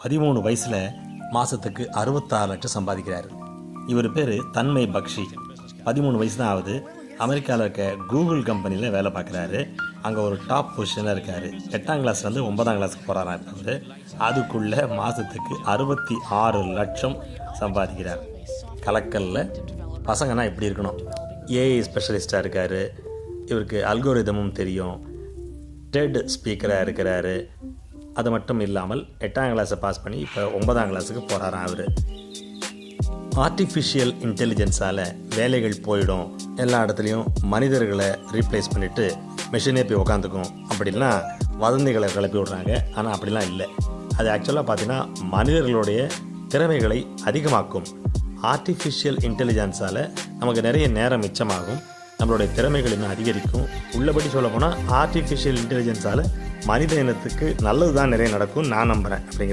13 வயசில் மாதத்துக்கு 66 லட்சம் சம்பாதிக்கிறாரு. இவர் பேர் தன்மை பக்ஷி. 13 வயசு தான் ஆகுது. அமெரிக்காவில் இருக்க கூகுள் கம்பெனியில் வேலை பார்க்குறாரு. அங்கே ஒரு டாப் பொசிஷனில் இருக்கார். 8ஆம் கிளாஸ்லேருந்து 9ஆம் கிளாஸுக்கு போகிறாராம். அவர் அதுக்குள்ளே மாதத்துக்கு 66 லட்சம் சம்பாதிக்கிறார். கலக்கலில் பசங்கன்னா எப்படி இருக்கணும். ஏஐ ஸ்பெஷலிஸ்ட்டாக இருக்கார். இவருக்கு அல்கோரிதமும் தெரியும். டெட் ஸ்பீக்கராக இருக்கிறாரு. அது மட்டும் இல்லாமல் 8ஆம் கிளாஸை பாஸ் பண்ணி இப்போ 9ஆம் கிளாஸுக்கு போகிறாராம். அவர் ஆர்டிஃபிஷியல் இன்டெலிஜென்ஸால் வேலைகள் போயிடும், எல்லா இடத்துலையும் மனிதர்களை ரீப்ளேஸ் பண்ணிவிட்டு மிஷினே போய் உக்காந்துக்கும் அப்படின்லாம் வதந்திகளை கிளப்பி விட்றாங்க. ஆனால் அப்படிலாம் இல்லை. அது ஆக்சுவலாக பார்த்தீங்கன்னா மனிதர்களுடைய திறமைகளை அதிகமாக்கும். ஆர்டிஃபிஷியல் இன்டெலிஜென்ஸால் நமக்கு நிறைய நேரம் மிச்சமாகும், நம்மளுடைய திறமைகள் இன்னும் அதிகரிக்கும். உள்ளபடி சொல்ல போனால் ஆர்டிஃபிஷியல் இன்டெலிஜென்ஸால் மனித இனத்துக்கு நல்லது தான் நிறைய நடக்கும் நான் நம்புகிறேன். அப்படிங்கிற